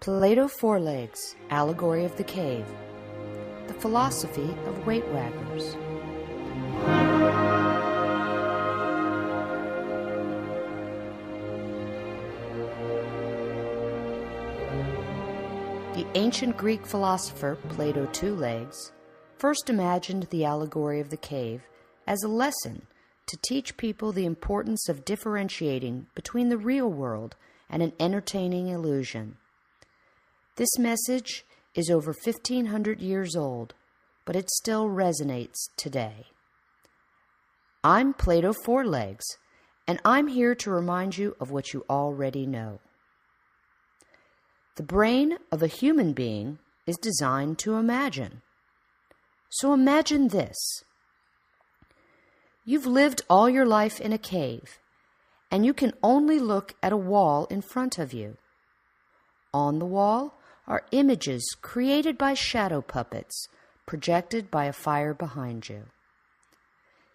Plato Forelegs, Allegory of the Cave. The Philosophy of WeightWaggers. The ancient Greek philosopher Plato Two Legs first imagined the allegory of the cave as a lesson to teach people the importance of differentiating between the real world and an entertaining illusion. This message is over 1,500 years old, but it still resonates today. I'm Plato Forelegs, and I'm here to remind you of what you already know. The brain of a human being is designed to imagine. So imagine this. You've lived all your life in a cave, and you can only look at a wall in front of you. On the wall are images created by shadow puppets projected by a fire behind you.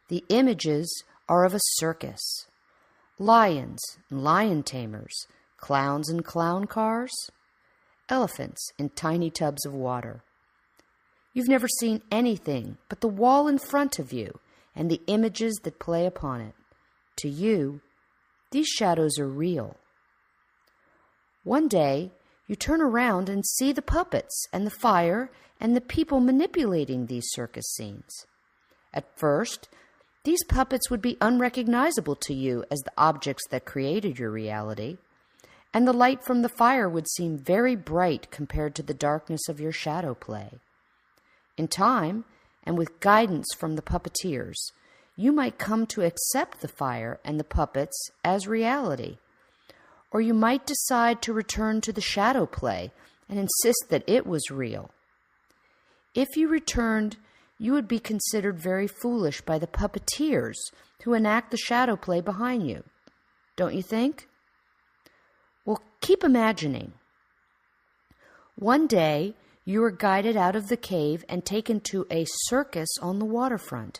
The images are of a circus, lions and lion tamers, clowns and clown cars, elephants in tiny tubs of water. You've never seen anything but the wall in front of you and the images that play upon it. To you, these shadows are real. One day, you turn around and see the puppets and the fire and the people manipulating these circus scenes. At first, these puppets would be unrecognizable to you as the objects that created your reality, and the light from the fire would seem very bright compared to the darkness of your shadow play. In time, and with guidance from the puppeteers, you might come to accept the fire and the puppets as reality. Or you might decide to return to the shadow play and insist that it was real. If you returned, you would be considered very foolish by the puppeteers who enact the shadow play behind you. Don't you think? Well, keep imagining. One day, you are guided out of the cave and taken to a circus on the waterfront.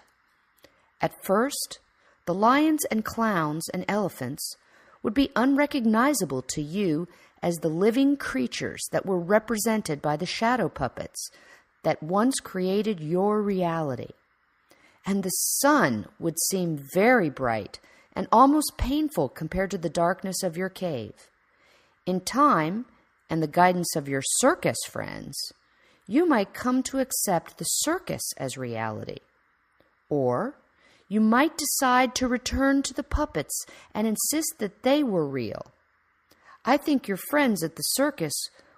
At first, the lions and clowns and elephants would be unrecognizable to you as the living creatures that were represented by the shadow puppets that once created your reality. And the sun would seem very bright and almost painful compared to the darkness of your cave. In time, and the guidance of your circus friends, you might come to accept the circus as reality. Or you might decide to return to the puppets and insist that they were real. I think your friends at the circus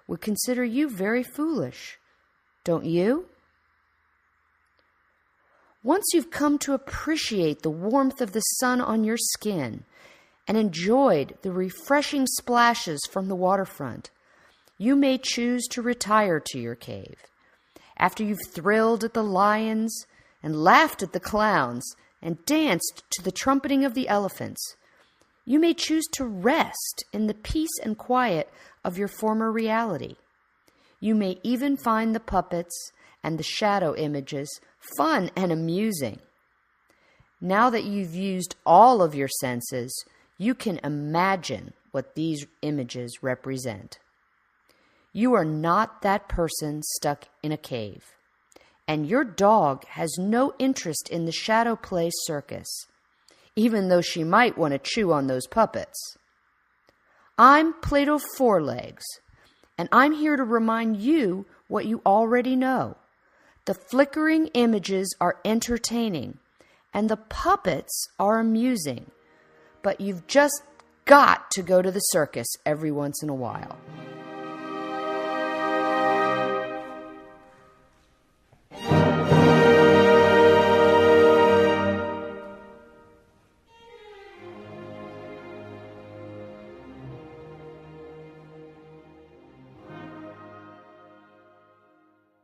would consider you very foolish. Don't you? Once you've come to appreciate the warmth of the sun on your skin and enjoyed the refreshing splashes from the waterfront, you may choose to retire to your cave. After you've thrilled at the lions and laughed at the clowns and danced to the trumpeting of the elephants, you may choose to rest in the peace and quiet of your former reality. You may even find the puppets and the shadow images fun and amusing. Now that you've used all of your senses, you can imagine what these images represent. You are not that person stuck in a cave. And your dog has no interest in the shadow play circus, even though she might want to chew on those puppets. I'm Plato Forelegs, and I'm here to remind you what you already know. The flickering images are entertaining, and the puppets are amusing, but you've just got to go to the circus every once in a while.